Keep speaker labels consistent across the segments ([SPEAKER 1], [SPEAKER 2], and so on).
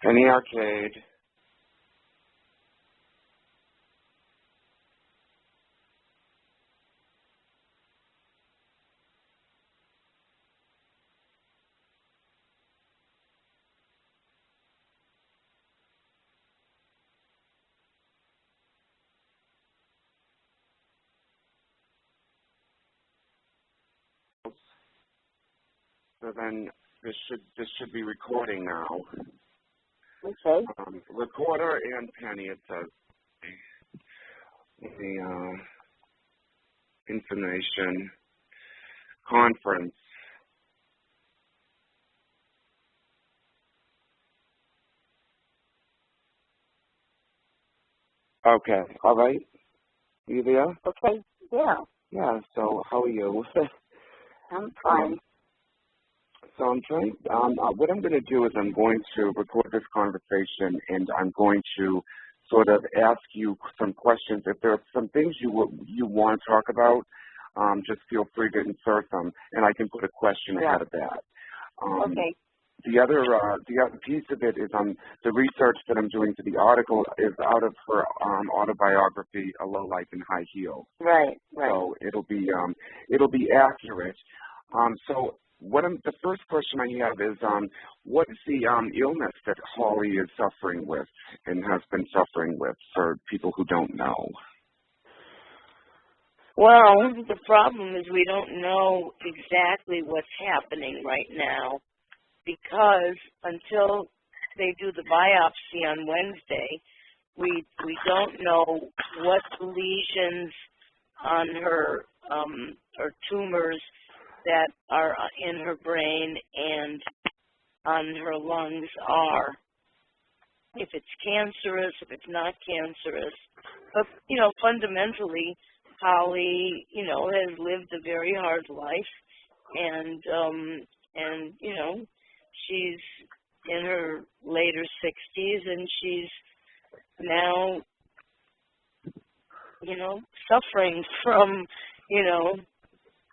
[SPEAKER 1] Penny Arcade. So then this should be recording now.
[SPEAKER 2] Okay.
[SPEAKER 1] Recorder and Penny, it says the information conference. Okay. All right. You there?
[SPEAKER 2] Okay. Yeah.
[SPEAKER 1] Yeah. So how are you?
[SPEAKER 2] I'm fine.
[SPEAKER 1] So I'm trying. What I'm going to do is I'm going to record this conversation, and I'm going to sort of ask you some questions. If there are some things you want to talk about, just feel free to insert them, and I can put a question ahead of that.
[SPEAKER 2] Okay.
[SPEAKER 1] The other piece of it is the research that I'm doing for the article is out of her autobiography, A Low Life in High Heels.
[SPEAKER 2] Right. Right.
[SPEAKER 1] So it'll be accurate. So the first question I have is, what is the illness that Holly is suffering with and has been suffering with for people who don't know?
[SPEAKER 2] Well, the problem is we don't know exactly what's happening right now because until they do the biopsy on Wednesday, we don't know what lesions on her or tumors that are in her brain and on her lungs are. If it's cancerous, if it's not cancerous. But, fundamentally, Holly, has lived a very hard life and she's in her later 60s and she's now, suffering from,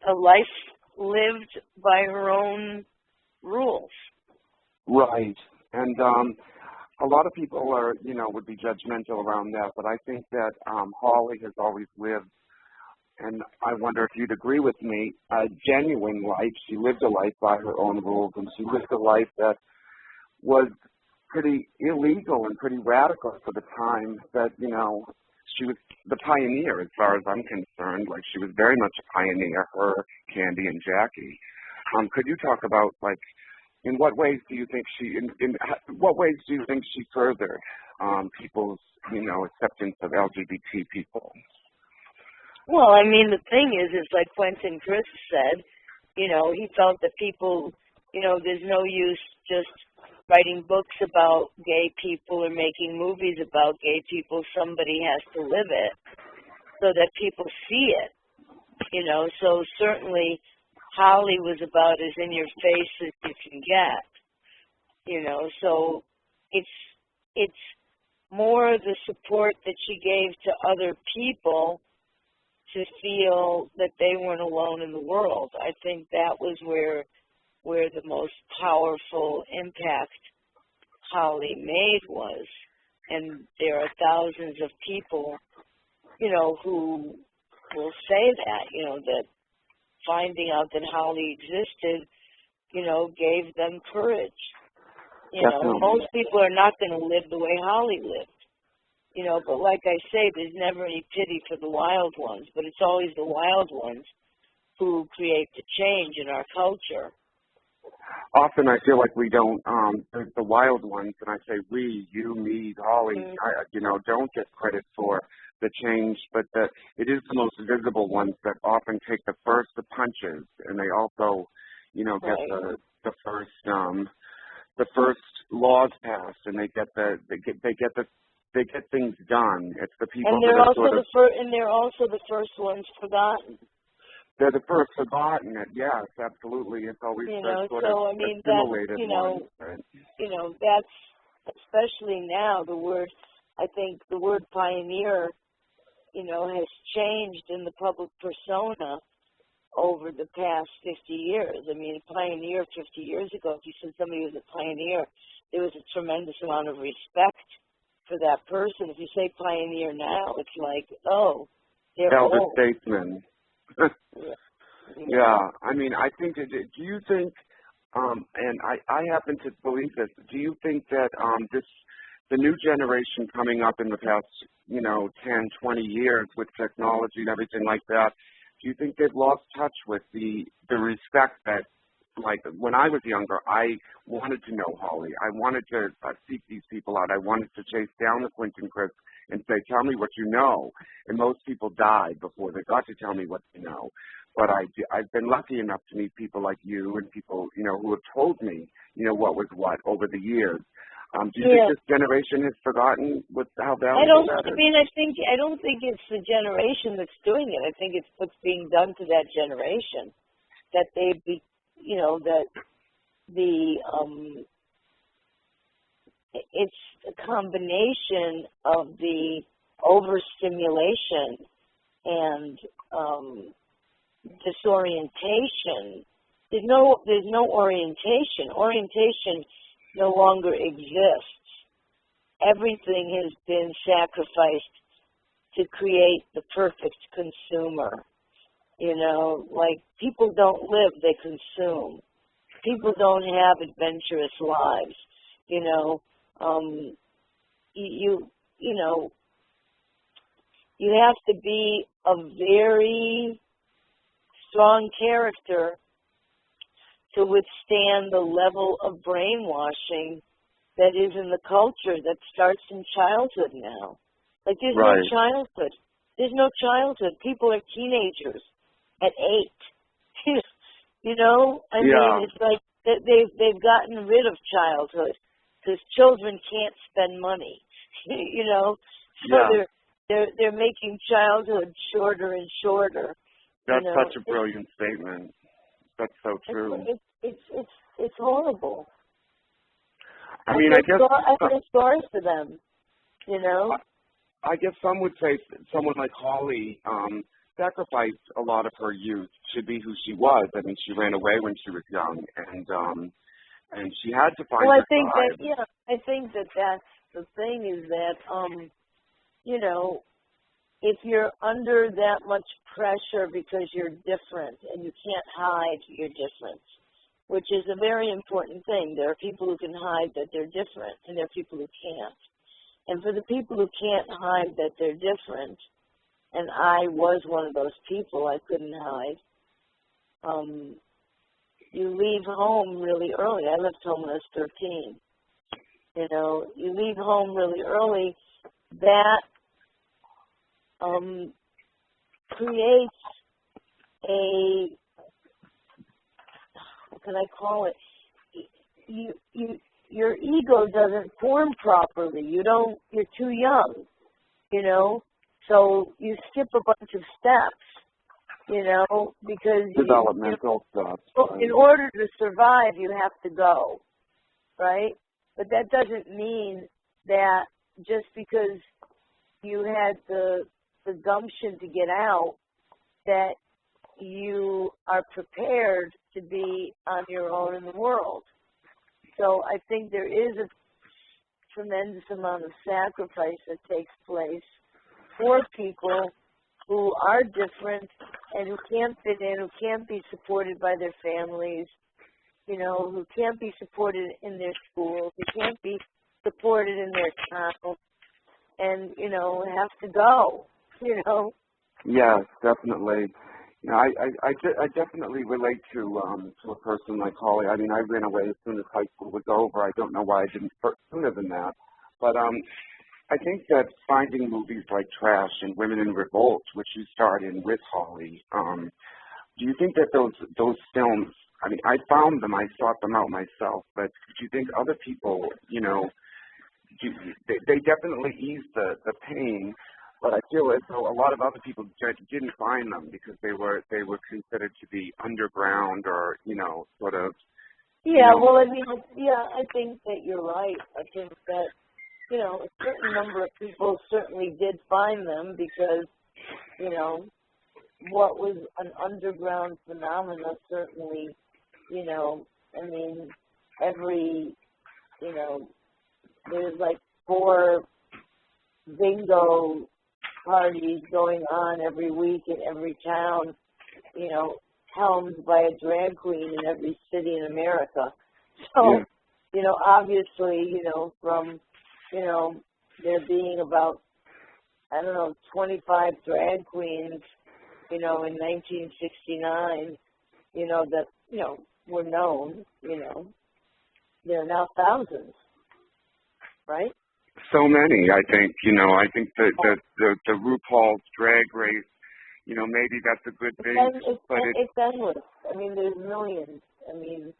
[SPEAKER 2] a life lived by her own rules.
[SPEAKER 1] Right. And a lot of people would be judgmental around that, but I think that Holly has always lived, and I wonder if you'd agree with me, a genuine life. She lived a life by her own rules, and she lived a life that was pretty illegal and pretty radical for the time that, she was the pioneer as far as I'm concerned. Like, she was very much a pioneer, her, Candy, and Jackie. Could you talk about, like, in what ways do you think she furthered people's, acceptance of LGBT people?
[SPEAKER 2] Well, I mean, the thing is like Quentin Crisp said, he felt that people, there's no use just writing books about gay people or making movies about gay people. Somebody has to live it so that people see it, So certainly Holly was about as in your face as you can get, So it's more the support that she gave to other people to feel that they weren't alone in the world. I think that was where the most powerful impact Holly made was. And there are thousands of people, who will say that, that finding out that Holly existed, gave them courage. Most people are not going to live the way Holly lived. But like I say, there's never any pity for the wild ones, but it's always the wild ones who create the change in our culture.
[SPEAKER 1] Often I feel like we don't, the wild ones, and I say we, you, me, Holly, don't get credit for the change, but it is the most visible ones that often take the punches, and they also, get the first laws passed, and they get things done. It's the people
[SPEAKER 2] and they're also the first ones forgotten.
[SPEAKER 1] They're the first forgotten. Yes, absolutely. It's always assimilated ones.
[SPEAKER 2] That's especially now I think the word pioneer, has changed in the public persona over the past 50 years. I mean, a pioneer 50 years ago, if you said somebody was a pioneer, there was a tremendous amount of respect for that person. If you say pioneer now, it's like, oh, they're
[SPEAKER 1] elder
[SPEAKER 2] old.
[SPEAKER 1] statesman. Yeah, I mean, I think, do you think, and I happen to believe this, do you think that the new generation coming up in the past, 10, 20 years with technology and everything like that, do you think they've lost touch with the respect that, like, when I was younger, I wanted to know Holly. I wanted to seek these people out. I wanted to chase down the Quentin Crisp and say, tell me what you know. And most people died before they got to tell me what they know. But I've been lucky enough to meet people like you and people, who have told me, what was what over the years. Do you think this generation has forgotten how valuable that is?
[SPEAKER 2] I don't think it's the generation that's doing it. I think it's what's being done to that generation. That it's a combination of the overstimulation and disorientation. There's no orientation. Orientation no longer exists. Everything has been sacrificed to create the perfect consumer. Like, people don't live, they consume. People don't have adventurous lives. You have to be a very strong character to withstand the level of brainwashing that is in the culture that starts in childhood now. Like, there's no childhood. There's no childhood. People are teenagers at 8. I mean, it's like they've gotten rid of childhood because children can't spend money. So they're making childhood shorter and shorter.
[SPEAKER 1] That's such a brilliant statement. That's so true.
[SPEAKER 2] It's horrible.
[SPEAKER 1] I feel
[SPEAKER 2] sorry for them.
[SPEAKER 1] I guess some would say someone like Holly sacrificed a lot of her youth to be who she was. I mean, she ran away when she was young, and she had to find her tribe.
[SPEAKER 2] I think that's the thing is that, if you're under that much pressure because you're different and you can't hide your difference, which is a very important thing. There are people who can hide that they're different, and there are people who can't. And for the people who can't hide that they're different, and I was one of those people, I couldn't hide, you leave home really early. I left home when I was 13. You leave home really early. That creates what can I call it? Your ego doesn't form properly. You're too young, so you skip a bunch of steps, because
[SPEAKER 1] developmental stuff.
[SPEAKER 2] In order to survive, you have to go, right? But that doesn't mean that just because you had the gumption to get out, that you are prepared to be on your own in the world. So I think there is a tremendous amount of sacrifice that takes place for people who are different and who can't fit in, who can't be supported by their families, who can't be supported in their schools, who can't be supported in their town, and, have to go,
[SPEAKER 1] Yes, definitely. I definitely relate to a person like Holly. I mean, I ran away as soon as high school was over. I don't know why I didn't start sooner than that. But I think that finding movies like Trash and Women in Revolt, which you starred in with Holly, do you think that those films, I mean, I found them, I sought them out myself, but do you think other people, they definitely eased the pain, but I feel as though a lot of other people didn't find them because they were considered to be underground or, sort of.
[SPEAKER 2] Yeah, well, I mean, I think that you're right. I think that, a certain number of people certainly did find them because, what was an underground phenomenon, certainly, you know, I mean, every, you know, there's like 4 bingo parties going on every week in every town, you know, helmed by a drag queen in every city in America. So, you know, obviously, you know, from, you know, there being about, I don't know, 25 drag queens, you know, in 1969, you know, that, you know, were known, you know, there are now thousands, right?
[SPEAKER 1] So many, I think, you know, I think that the RuPaul's Drag Race, you know, maybe that's a good thing, but
[SPEAKER 2] it's endless. I mean, there's millions. I mean,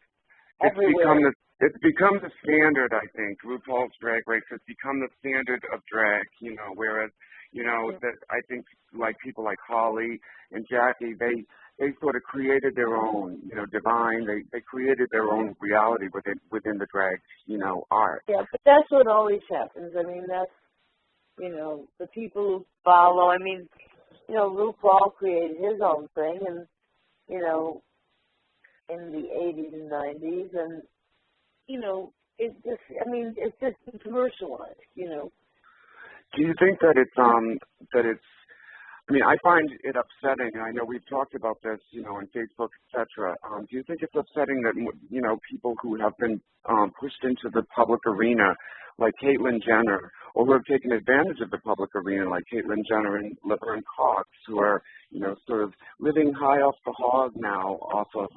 [SPEAKER 2] everywhere.
[SPEAKER 1] It's become the standard, I think. RuPaul's Drag Race has become the standard of drag, you know, whereas, you know, that I think like people like Holly and Jackie, they sort of created their own, you know, Divine, they created their own reality within the drag, you know, art.
[SPEAKER 2] Yeah, but that's what always happens. I mean, that's, you know, the people who follow. I mean, you know, RuPaul created his own thing, and, you know, in the 80s and 90s, and, you know, it's just, I mean, it's just commercialized, you know.
[SPEAKER 1] Do you think that it's, I mean, I find it upsetting, and I know we've talked about this, you know, on Facebook, et cetera. Do you think it's upsetting that, you know, people who have been pushed into the public arena, like Caitlyn Jenner, or who have taken advantage of the public arena, like Caitlyn Jenner and Laverne Cox, who are, you know, sort of living high off the hog now, off of,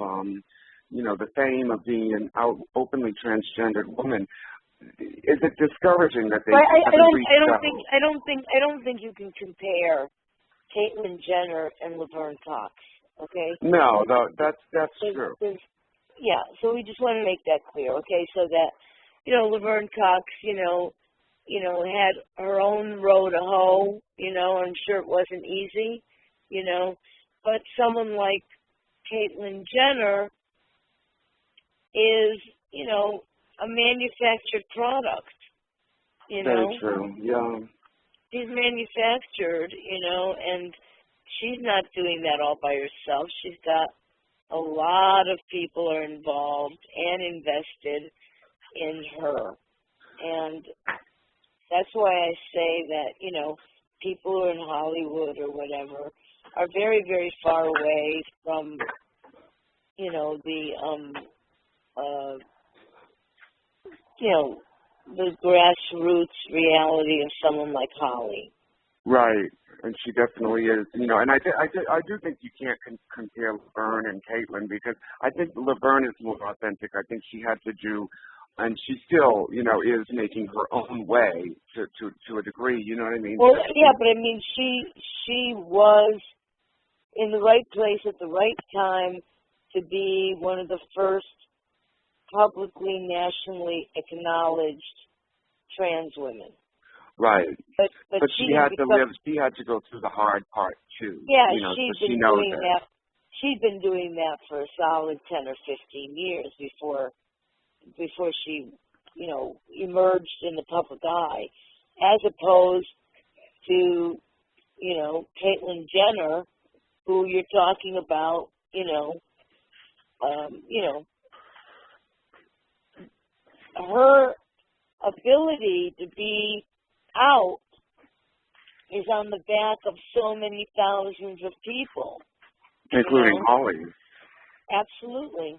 [SPEAKER 1] you know, the fame of being an openly transgendered woman? Is it discouraging that they?
[SPEAKER 2] I don't think you can compare Caitlyn Jenner and Laverne Cox. Okay.
[SPEAKER 1] No, that's true.
[SPEAKER 2] Yeah, so we just want to make that clear, okay? So that, you know, Laverne Cox, you know, had her own row to hoe. You know, I'm sure it wasn't easy, you know, but someone like Caitlyn Jenner is, you know, a manufactured product, you know.
[SPEAKER 1] Very true, yeah.
[SPEAKER 2] She's manufactured, you know, and she's not doing that all by herself. She's got a lot of people are involved and invested in her. And that's why I say that, you know, people who are in Hollywood or whatever are very, very far away from, you know, you know, the grassroots reality of someone like Holly.
[SPEAKER 1] Right, and she definitely is. You know, and I do think you can't compare Laverne and Caitlyn, because I think Laverne is more authentic. I think she had to do, and she still, you know, is making her own way to a degree. You know what I mean?
[SPEAKER 2] Well, yeah, but I mean, she was in the right place at the right time to be one of the first publicly, nationally acknowledged trans women.
[SPEAKER 1] Right.
[SPEAKER 2] But
[SPEAKER 1] she had to live. She had to go through the hard part too.
[SPEAKER 2] Yeah,
[SPEAKER 1] you know,
[SPEAKER 2] she's
[SPEAKER 1] so
[SPEAKER 2] been doing that. She'd been doing that for a solid 10 or 15 years before she, you know, emerged in the public eye, as opposed to, you know, Caitlyn Jenner, who you're talking about, you know, her ability to be out is on the back of so many thousands of people,
[SPEAKER 1] including Holly.
[SPEAKER 2] Absolutely.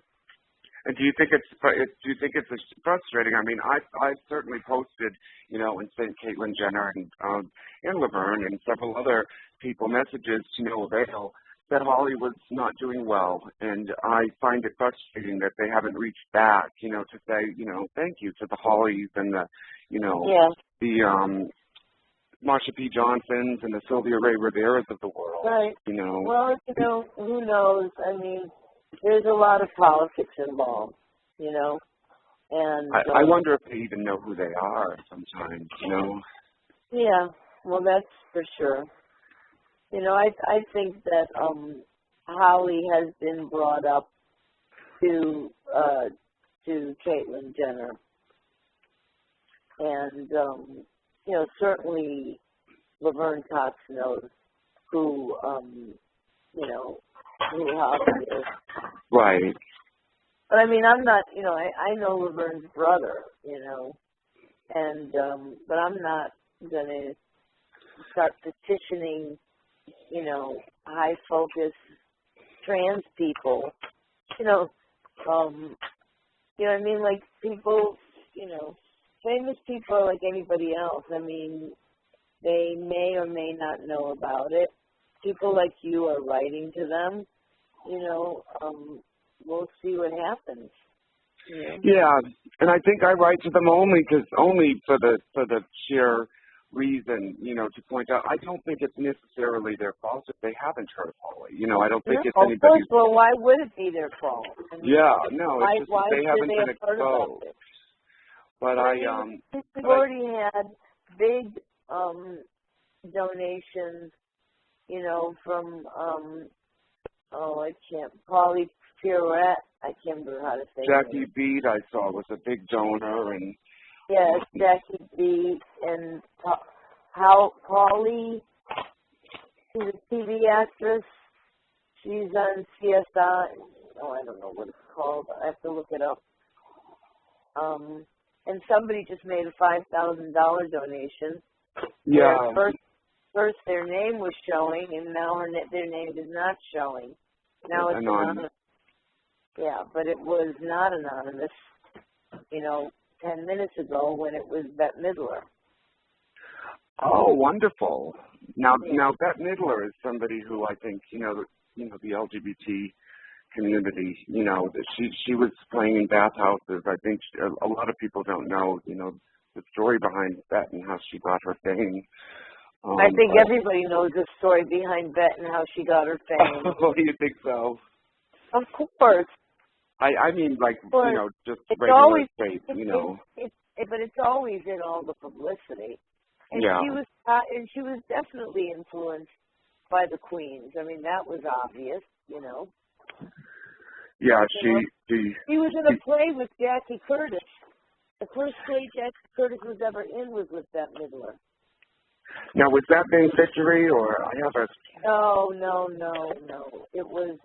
[SPEAKER 1] And do you think it's frustrating? I mean, I certainly posted, you know, and sent Caitlyn Jenner and Laverne and several other people messages to no avail that Holly was not doing well, and I find it frustrating that they haven't reached back, you know, to say, you know, thank you to the Hollys and the, you know, the Marsha P. Johnsons and the Sylvia Ray Riveras of the world.
[SPEAKER 2] Right.
[SPEAKER 1] You know.
[SPEAKER 2] Well, you know, who knows? I mean, there's a lot of politics involved, you know, and
[SPEAKER 1] I wonder if they even know who they are sometimes, you know.
[SPEAKER 2] Yeah. Well, that's for sure. You know, I think that Holly has been brought up to Caitlyn Jenner, and you know, certainly Laverne Cox knows who who Holly is.
[SPEAKER 1] Right.
[SPEAKER 2] But I mean, I'm not, I know Laverne's brother, and but I'm not gonna start petitioning, high focus trans people, what I mean? Like people, famous people are like anybody else. I mean, they may or may not know about it. People like you are writing to them, we'll see what happens.
[SPEAKER 1] Yeah, and I think I write to them only for the sheer reason, to point out. I don't think it's necessarily their fault if they haven't heard of Holly. I don't think it's anybody's.
[SPEAKER 2] Well, why would it be their fault? I mean,
[SPEAKER 1] yeah, no,
[SPEAKER 2] why,
[SPEAKER 1] it's just that they haven't been exposed. But
[SPEAKER 2] we've already had big donations, from Polly Pirouette. I can't remember how to say
[SPEAKER 1] Jackie Beat, I saw, was a big donor, and
[SPEAKER 2] yes, Jackie Beat and Polly, she's a TV actress. She's on CSI. Oh, I don't know what it's called. I have to look it up. And somebody just made a $5,000 donation.
[SPEAKER 1] Yeah.
[SPEAKER 2] First their name was showing, and now their name is not showing. Now it's anonymous. Yeah, but it was not anonymous, 10 minutes ago when it was Bette Midler.
[SPEAKER 1] Oh, wonderful. Now Bette Midler is somebody who I think, the LGBT community, that she was playing in bathhouses. I think a lot of people don't know, the story behind Bette and how she got her fame.
[SPEAKER 2] I think everybody knows the story behind Bette and how she got her fame.
[SPEAKER 1] Oh, do you think so?
[SPEAKER 2] Of course.
[SPEAKER 1] I mean, like, just
[SPEAKER 2] it's
[SPEAKER 1] regular
[SPEAKER 2] always,
[SPEAKER 1] state,
[SPEAKER 2] but it's always in all the publicity. And
[SPEAKER 1] yeah.
[SPEAKER 2] She was definitely influenced by the Queens. I mean, that was obvious,
[SPEAKER 1] Yeah,
[SPEAKER 2] she was in a play with Jackie Curtis. The first play Jackie Curtis was ever in was with Bette Midler.
[SPEAKER 1] Now, was that Bang Victory, or I have a...
[SPEAKER 2] No. It was,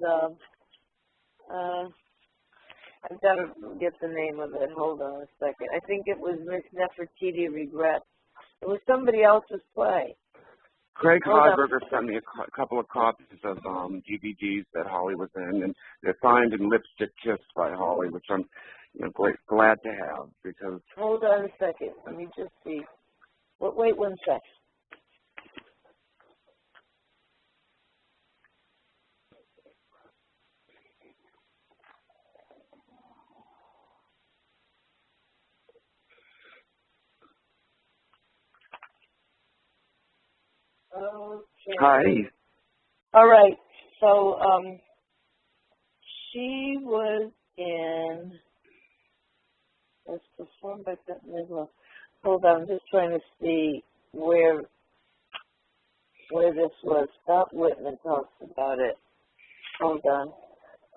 [SPEAKER 2] I've got to get the name of it. Hold on a second. I think it was Miss Nefertiti Regrets. It was somebody else's play.
[SPEAKER 1] Craig Hodberger sent me a couple of copies of DVDs that Holly was in, and they're signed and lipstick kissed by Holly, which I'm glad to have, because...
[SPEAKER 2] Hold on a second. Let me just see. Wait 1 sec. Okay.
[SPEAKER 1] Hi.
[SPEAKER 2] All right. So she was in. Was performed by Bette Midler. Hold on, I'm just trying to see where this was. Scott Whitman talks about it. Hold on.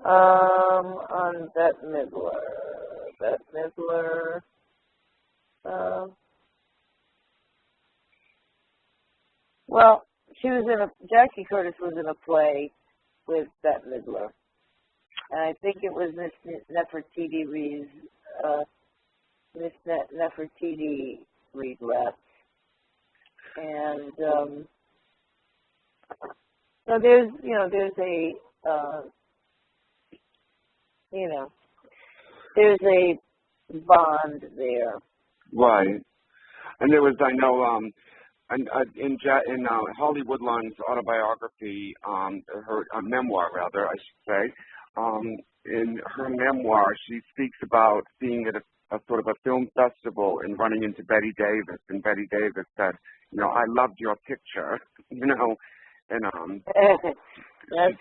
[SPEAKER 2] On Bette Midler. Bette Midler. Well, Jackie Curtis was in a play with Bette Midler. And I think it was Miss Nefertiti Nefertiti Regrets. And so there's a bond there.
[SPEAKER 1] Right. And there was, I know, in Holly Woodlawn's autobiography, her memoir, rather, I should say, in her memoir, she speaks about being at a sort of a film festival and running into Betty Davis, and Betty Davis said, I loved your picture, and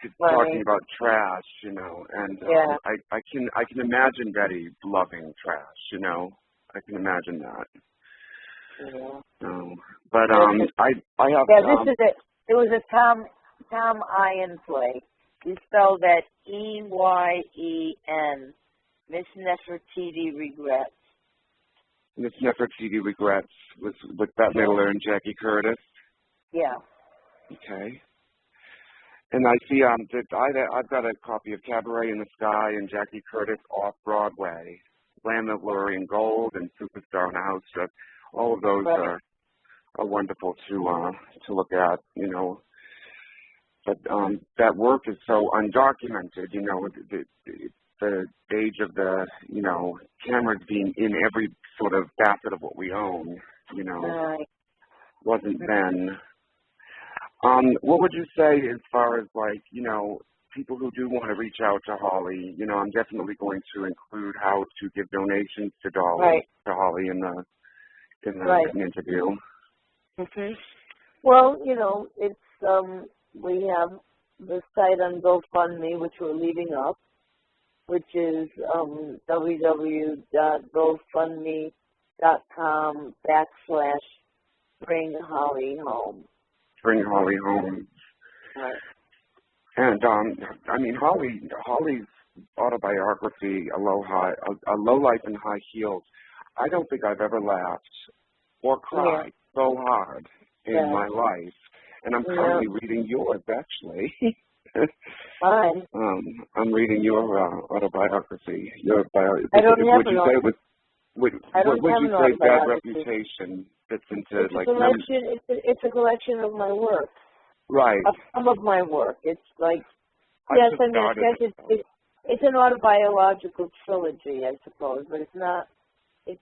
[SPEAKER 1] she's talking about trash, and
[SPEAKER 2] yeah.
[SPEAKER 1] I can imagine Betty loving trash, I can imagine that.
[SPEAKER 2] Yeah.
[SPEAKER 1] But I have.
[SPEAKER 2] Yeah, this is it. It was a Tom Eyen play. You spell that E-Y-E-N. Miss Nefertiti Regrets.
[SPEAKER 1] Miss Nefertiti Regrets with Bette Midler and Jackie Curtis.
[SPEAKER 2] Yeah.
[SPEAKER 1] Okay. And I see I've got a copy of Cabaret in the Sky and Jackie Curtis off Broadway, Lamb of Glory in Gold and Superstar in a House Dress. All of those
[SPEAKER 2] Right.
[SPEAKER 1] are wonderful to look at, But that work is so undocumented, the age of the, cameras being in every sort of facet of what we own,
[SPEAKER 2] Right.
[SPEAKER 1] wasn't then. What would you say as far as people who do want to reach out to Holly? I'm definitely going to include how to give donations to Holly in the interview.
[SPEAKER 2] Mhm. Well, it's we have the site on GoFundMe, which we're leaving up, which is www.gofundme.com/bringhollyhome.
[SPEAKER 1] Bring Holly home.
[SPEAKER 2] Right.
[SPEAKER 1] And Holly's autobiography, Aloha, A Low Life in High Heels. I don't think I've ever laughed or cried so hard in my life. And I'm currently reading yours, actually.
[SPEAKER 2] Fine.
[SPEAKER 1] I'm reading your autobiography.
[SPEAKER 2] I don't have an
[SPEAKER 1] would you say Bad Reputation fits into
[SPEAKER 2] it's a collection of my work.
[SPEAKER 1] Right.
[SPEAKER 2] Of some of my work. It's like it's an autobiographical trilogy, I suppose, but it's not. It's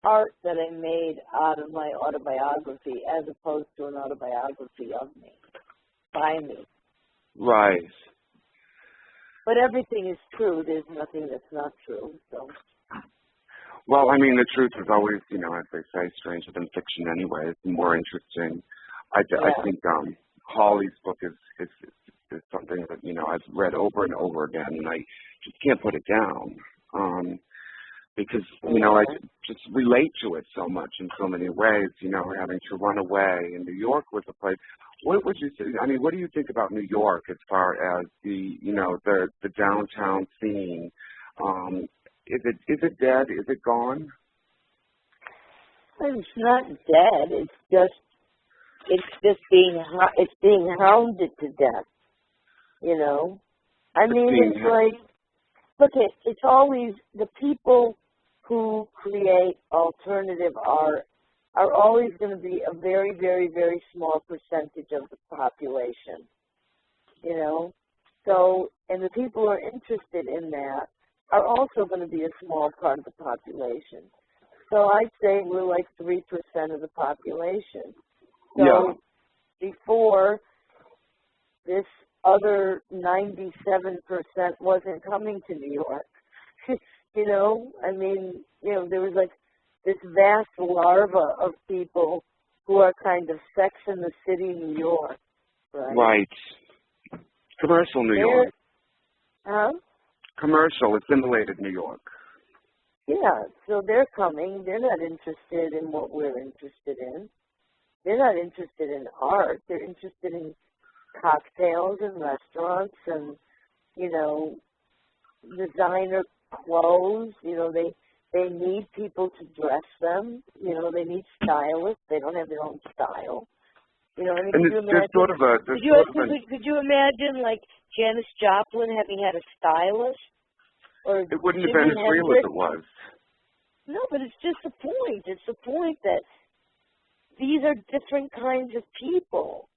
[SPEAKER 2] art that I made out of my autobiography, as opposed to an autobiography of me, by me.
[SPEAKER 1] Right.
[SPEAKER 2] But everything is true. There's nothing that's not true. So.
[SPEAKER 1] Well, I mean, the truth is always, as they say, stranger than fiction anyway. It's more interesting. I think Holly's book is something that, I've read over and over again, and I just can't put it down because, I just relate to it so much in so many ways, having to run away. And New York was a place. What would you say? I mean, what do you think about New York as far as the downtown scene? Is it dead? Is it gone?
[SPEAKER 2] It's not dead. It's just being hounded to death. I mean, it's like, look, it's always the people who create alternative art are always going to be a very, very, very small percentage of the population. So, and the people who are interested in that are also going to be a small part of the population. So I'd say we're like 3% of the population. So before, this other 97% wasn't coming to New York. I mean, there was like this vast larva of people who are kind of Sex in the City, New York.
[SPEAKER 1] Right. Commercial New York.
[SPEAKER 2] Huh?
[SPEAKER 1] Commercial, assimilated New York.
[SPEAKER 2] Yeah, so they're coming. They're not interested in what we're interested in. They're not interested in art. They're interested in cocktails and restaurants and, designer clothes. They need people to dress them. They need stylists. They don't have their own style. I mean, could you imagine, like, Janis Joplin having had a stylist? Or
[SPEAKER 1] it wouldn't have been as real as it was.
[SPEAKER 2] No, but it's just the point. It's the point that these are different kinds of people.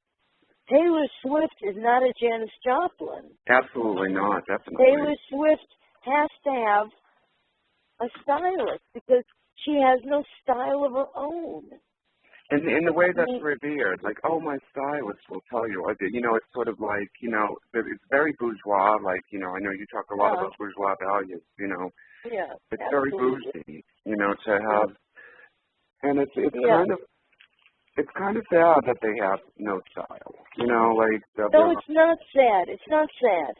[SPEAKER 2] Taylor Swift is not a Janis Joplin.
[SPEAKER 1] Absolutely not, definitely.
[SPEAKER 2] Taylor Swift has to have a stylist because she has no style of her own.
[SPEAKER 1] And in the way that's revered, like, oh, my stylist will tell you. It's sort of like, it's very bourgeois. Like, I know you talk a lot about bourgeois values,
[SPEAKER 2] Yeah,
[SPEAKER 1] it's
[SPEAKER 2] absolutely.
[SPEAKER 1] very bougie, to have. And it's kind of sad that they have no style,
[SPEAKER 2] No, it's not sad. It's not sad.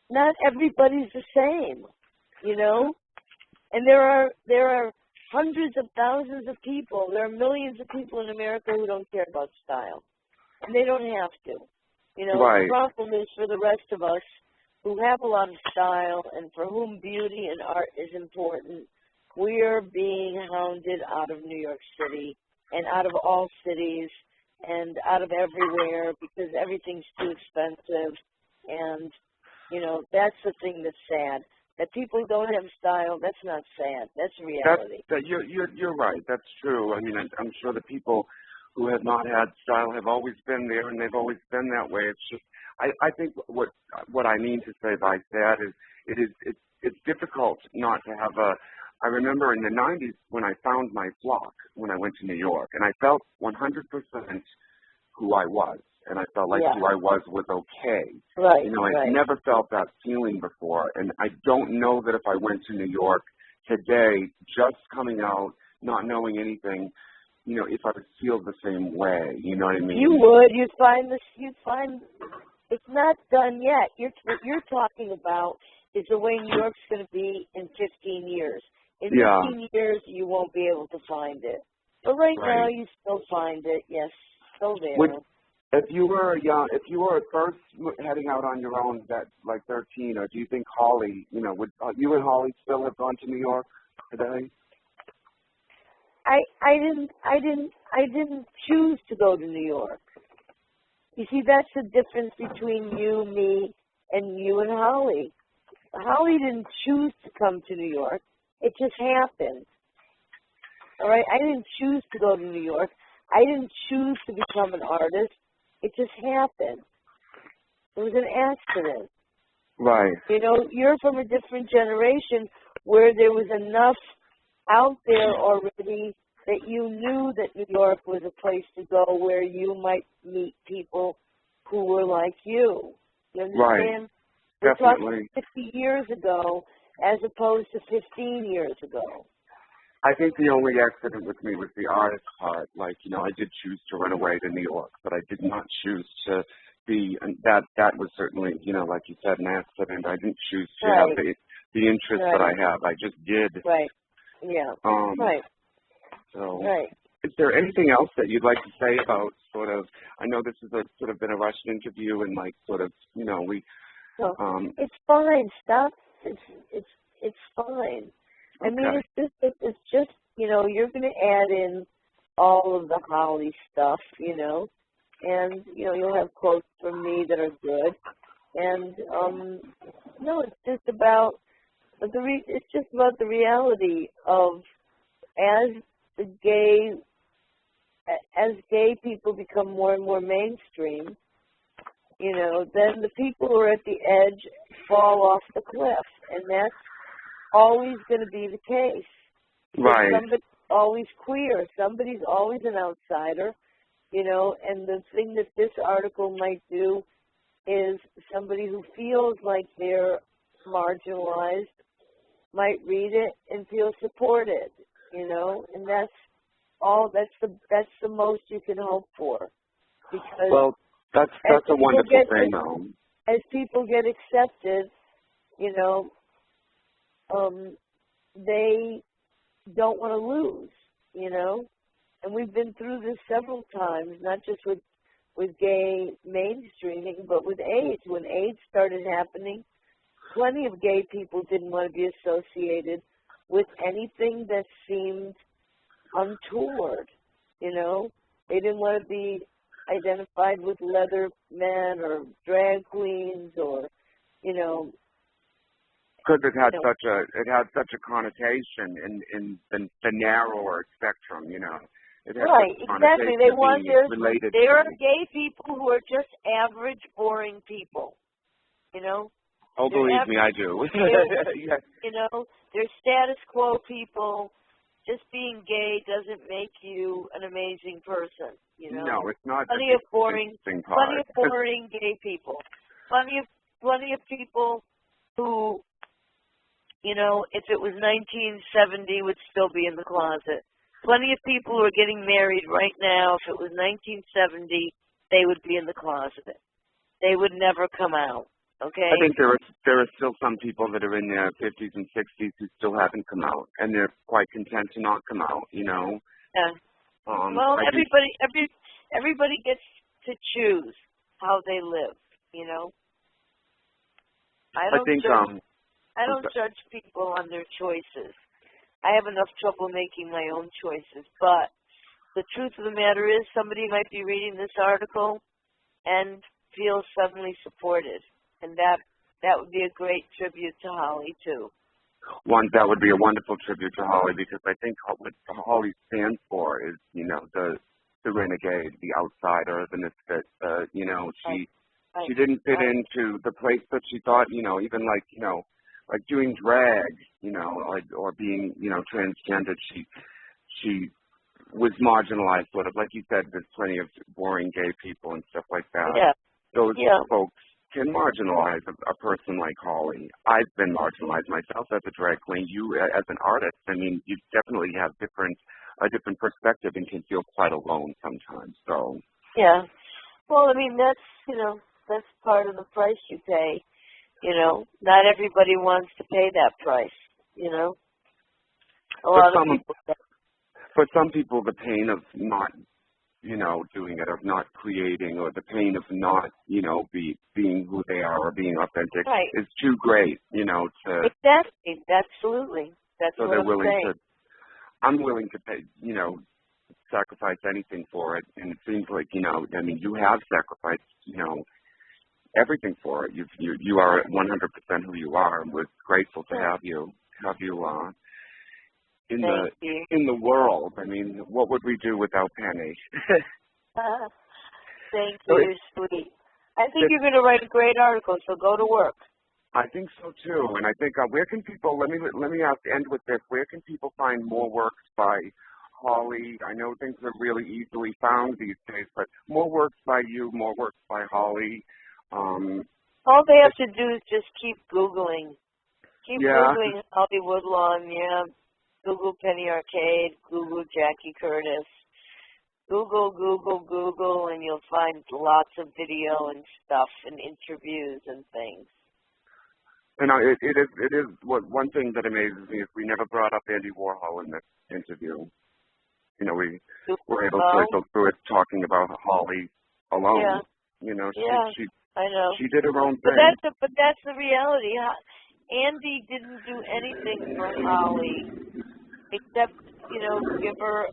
[SPEAKER 2] Not everybody's the same, And there are hundreds of thousands of people. There are millions of people in America who don't care about style. And they don't have to. The problem is for the rest of us who have a lot of style and for whom beauty and art is important, we're being hounded out of New York City and out of all cities and out of everywhere because everything's too expensive. And, you know, that's the thing that's sad. That people don't have style, that's not sad. That's reality.
[SPEAKER 1] You're right. That's true. I mean, I'm sure the people who have not had style have always been there, and they've always been that way. It's just, I think what I mean to say by that is it's difficult not to have a. I remember in the 90s when I found my flock when I went to New York, and I felt 100% who I was, and I felt like who I was okay.
[SPEAKER 2] Right.
[SPEAKER 1] You know, I never felt that feeling before, and I don't know that if I went to New York today, just coming out, not knowing anything, you know, if I would feel the same way. You know what I mean?
[SPEAKER 2] You would. You'd find it's not done yet. What you're talking about is the way New York's going to be in 15 years. In 15 years, you won't be able to find it. But right now, you still find it. Yes, still there.
[SPEAKER 1] If you were first heading out on your own at like 13, or do you think Holly, you know, would you and Holly still have gone to New York today?
[SPEAKER 2] I didn't choose to go to New York. You see, that's the difference between you, me, and you and Holly. Holly didn't choose to come to New York. It just happened. All right? I didn't choose to go to New York. I didn't choose to become an artist. It just happened. It was an accident.
[SPEAKER 1] Right.
[SPEAKER 2] You know, you're from a different generation where there was enough out there already that you knew that New York was a place to go where you might meet people who were like you. You understand?
[SPEAKER 1] Right.
[SPEAKER 2] We're
[SPEAKER 1] Definitely.
[SPEAKER 2] talking 50 years ago as opposed to 15 years ago.
[SPEAKER 1] I think the only accident with me was the artist part. Like, you know, I did choose to run away to New York, but I did not choose to be, and that was certainly, you know, like you said, an accident. I didn't choose to have the interest that I have. I just did.
[SPEAKER 2] Right. Yeah. Right.
[SPEAKER 1] So, is there anything else that you'd like to say about sort of, I know this is sort of been a rushed interview and like sort of, you know,
[SPEAKER 2] it's fine. Stop. It's fine. I mean, it's just, you know, you're going to add in all of the Holly stuff, you know, and, you know, you'll have quotes from me that are good. And, no, it's just about, it's just about the reality of as gay people become more and more mainstream, you know, then the people who are at the edge fall off the cliff, and that's always going to be the case.
[SPEAKER 1] Right.
[SPEAKER 2] Somebody's always queer. Somebody's always an outsider, you know, and the thing that this article might do is somebody who feels like they're marginalized might read it and feel supported, you know, and that's the most you can hope for. Because
[SPEAKER 1] that's a wonderful thing, though.
[SPEAKER 2] As people get accepted, you know, they don't want to lose, you know, and we've been through this several times, not just with gay mainstreaming, but with AIDS. When AIDS started happening, plenty of gay people didn't want to be associated with anything that seemed untoward, you know. They didn't want to be identified with leather men or drag queens or, you know.
[SPEAKER 1] Because it had such a connotation in the narrower spectrum, you know.
[SPEAKER 2] Right, exactly. They want there are gay people who are just average, boring people, you know.
[SPEAKER 1] Oh, believe me, I do.
[SPEAKER 2] Yes. You know, they're status quo people. Just being gay doesn't make you an amazing person, you know.
[SPEAKER 1] No, it's not.
[SPEAKER 2] Plenty of boring gay people. Plenty of people who, you know, if it was 1970, would still be in the closet. Plenty of people who are getting married right now, if it was 1970, they would be in the closet. They would never come out, okay?
[SPEAKER 1] I think there are still some people that are in their 50s and 60s who still haven't come out, and they're quite content to not come out, you know?
[SPEAKER 2] Yeah. Well, everybody gets to choose how they live, you know? I don't judge people on their choices. I have enough trouble making my own choices, but the truth of the matter is somebody might be reading this article and feel suddenly supported. And that would be a great tribute to Holly, too.
[SPEAKER 1] That would be a wonderful tribute to Holly, because I think what Holly stands for is, you know, the renegade, the outsider, the misfit. You know, she didn't fit into the place that she thought, you know, even like, you know, like doing drag, you know, or being, you know, transgendered. She was marginalized, sort of, like you said. There's plenty of boring gay people and stuff like that.
[SPEAKER 2] Yeah.
[SPEAKER 1] Those folks can marginalize a person like Holly. I've been marginalized myself as a drag queen. You, as an artist, I mean, you definitely have a different perspective and can feel quite alone sometimes. So.
[SPEAKER 2] Yeah. Well, I mean, that's, you know, that's part of the price you pay. You know, not everybody wants to pay that price. You know,
[SPEAKER 1] for some people, the pain of not, you know, doing it, of not creating, or the pain of not, you know, being who they are or being authentic is too great, you know, to...
[SPEAKER 2] Exactly. Absolutely. That's what I'm saying.
[SPEAKER 1] I'm willing to pay, you know, sacrifice anything for it. And it seems like, you know, I mean, you have sacrificed, you know, everything for it. You are 100% who you are. And we're grateful to have you in the world. I mean, what would we do without Penny?
[SPEAKER 2] Thank you, you're sweet. I think you're going to write a great article, so go to work.
[SPEAKER 1] I think so too, and I think where can people? Let me end with this. Where can people find more works by Holly? I know things are really easily found these days, but more works by you, more works by Holly.
[SPEAKER 2] All they have to do is just keep Googling. Googling Holly Woodlawn, Google Penny Arcade, Google Jackie Curtis. Google, and you'll find lots of video and stuff and interviews and things.
[SPEAKER 1] And it is one thing that amazes me is we never brought up Andy Warhol in this interview. You know, we were able to go through it talking about Holly alone.
[SPEAKER 2] Yeah.
[SPEAKER 1] You know,
[SPEAKER 2] I know.
[SPEAKER 1] She did her own thing.
[SPEAKER 2] But that's the reality. Andy didn't do anything for Holly except, you know, give her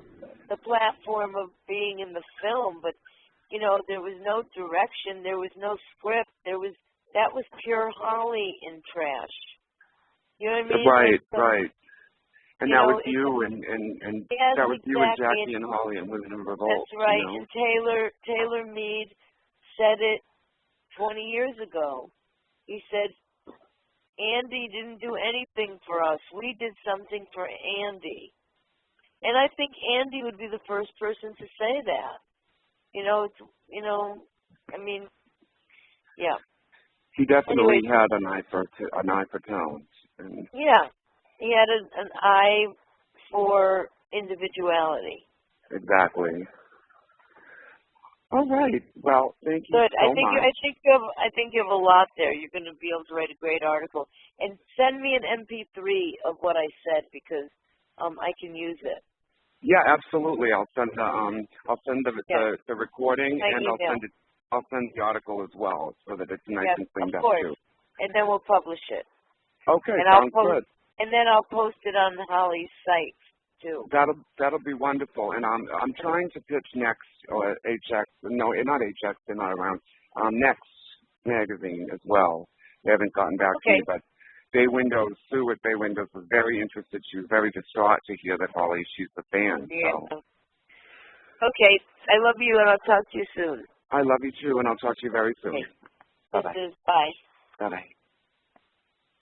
[SPEAKER 2] the platform of being in the film. But, you know, there was no direction. There was no script. That was pure Holly in trash. You know what I mean?
[SPEAKER 1] Right. And that was you and that was you and Jackie and Holly and Women in Revolt.
[SPEAKER 2] That's right.
[SPEAKER 1] You know?
[SPEAKER 2] And Taylor Mead said it 20 years ago. He said, Andy didn't do anything for us. We did something for Andy. And I think Andy would be the first person to say that. I mean, yeah.
[SPEAKER 1] He definitely had an eye for talent.
[SPEAKER 2] Yeah, he had an eye for individuality.
[SPEAKER 1] Exactly. All right. Well, thank you
[SPEAKER 2] Good.
[SPEAKER 1] so much.
[SPEAKER 2] I think you have a lot there. You're going to be able to write a great article. And send me an MP3 of what I said, because I can use it.
[SPEAKER 1] Yeah, absolutely. I'll send the recording, and I'll send the article as well, so that it's nice and cleaned up too.
[SPEAKER 2] And then we'll publish it.
[SPEAKER 1] Okay, sounds good.
[SPEAKER 2] And then I'll post it on Holly's site too.
[SPEAKER 1] That'll be wonderful. And I'm trying to pitch Next or HX. No, not HX. They're not around. Next magazine as well. They haven't gotten back to me, but Bay Windows, Sue at Bay Windows was very interested. She was very distraught to hear that Holly, she's a fan.
[SPEAKER 2] Yeah.
[SPEAKER 1] So.
[SPEAKER 2] Okay, I love you, and I'll talk to you soon.
[SPEAKER 1] I love you too, and I'll talk to you very soon.
[SPEAKER 2] Okay. Bye.
[SPEAKER 1] Bye-bye.